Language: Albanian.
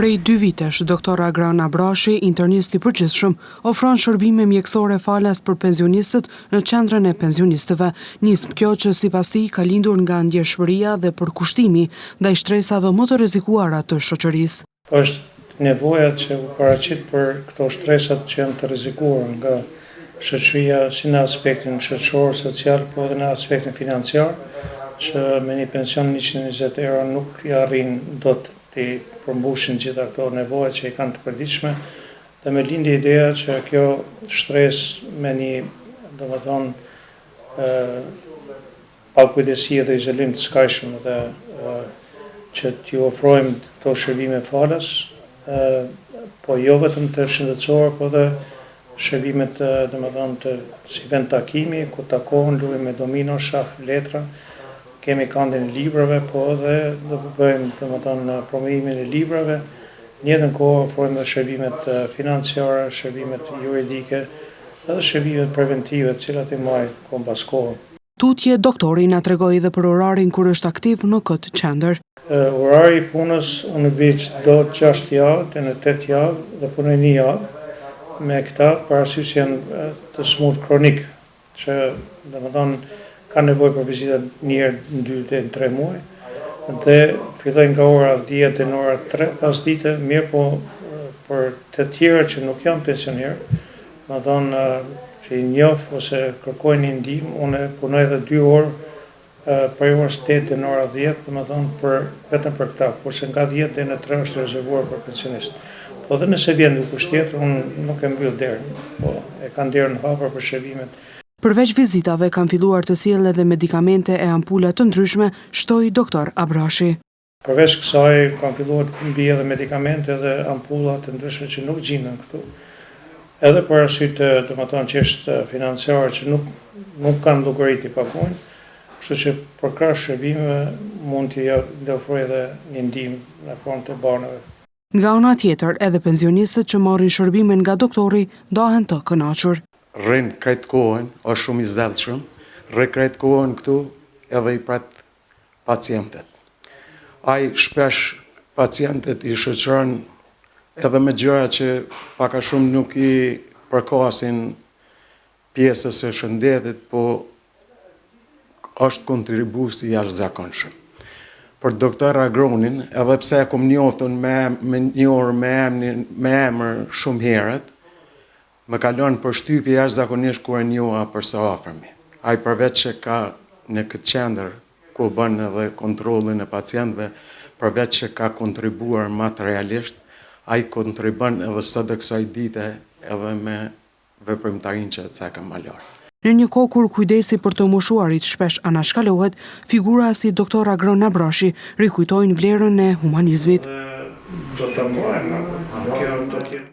Prej 2 vitesh, doktor Agron Abrashi, internist i përgjithshëm, ofron shërbime mjekësore falas për pensionistët në qendrën e pensionistëve. Nismë kjo që sipas tij ka lindur nga ndjeshmëria dhe përkushtimi ndaj shtresave më të rrezikuara të shoqërisë. Është nevoja që u paraqit për këto shtresat që janë të rrezikuara nga shoqëria si në aspektin shoqëror, social, po edhe në aspektin financiar, që me një pension 120 euro nuk i arrin dot të përmbushin gjitha këto nevoja që i kanë të përditshme, dhe me lindi ideja që kjo shtres me një, domethënë, pakujdesi dhe izolim të skajshëm dhe që t'ju ofrojmë këto shërbime falas, po jo vetëm të shëndetësor, po dhe shërbimet, domethënë, si vend takimi, ku takohen, luajmë me domino, shah, letra. Kemi kandin e librave, po edhe do të bëjmë domethënë promovimin e librave. Në njëjtën kohë ofrojmë dhe shërbimet financiare, shërbimet juridike, edhe shërbimet preventive, të cilat i marrin kohë pas kohe. Tutje doktori na tregoi edhe për orarin kur është aktiv në këtë qendër. Orari i punës unë vi çdo 6 javë deri në 8 javë dhe punoj 1 javë me këta parasysh janë të smut kronik, që domethënë ka nevojë për vizita një herë në 2 deri në 3 muaj, dhe filloj nga ora 10 deri në ora 3 pasdite, mirë po për të tjerë që nuk janë pensionerë, domethënë që i njoh ose kërkojnë një ndihmë, unë punoj edhe 2 orë për orës 8 deri në ora 10, domethënë vetëm për këta, kurse nga 10 deri në 3 është rezervuar për pensionistë. Po dhe nëse vjen dikush tjetër, unë nuk e mbyll derën, po e kanë derën hapur për shërbimet. Përveç vizitave kanë filluar të sjellë edhe medikamente e ampula të ndryshme, shtoi doktor Abrashi. Përveç kësaj kanë filluar të mbi edhe medikamente dhe ampulla të ndryshme që nuk gjenden këtu. Edhe për arsye domethënë çështë financiare që nuk kanë llogarit i paguajnë, kështu që për krah shërbimeve mund t'i ofrojë edhe një ndihmë në formë të banave. Nga ana tjetër, edhe pensionistët që marrin shërbimin nga doktori ndahen të kënaqur. Rrin krejt kohën, është shumë i zellshëm, rri krejt kohën këtu edhe i pret pacientët. Ai shpesh pacientët i shoqëron edhe me gjëra që pak a shumë nuk i përkasin pjesës së shëndetit, po është kontribues i jashtëzakonshëm. Për doktor Agronin, edhe pse e kom njoftun me emër shumë herët, më kalon përshtypje jashtëzakonisht kur e njoha përse afërmi. Ai përveç që ka në këtë qendër ku bën edhe kontrollin e pacientëve, përveç që ka kontribuar materialisht, ai kontribon edhe sot kësaj dite edhe me veprimtarinë që ka më lart. Në një kohë kur kujdesi për të moshuarit shpesh anashkalohet, figura si doktor Agron Abrashi rikujtojnë vlerën e humanizmit. Do të mbajmë, kjo do të jetë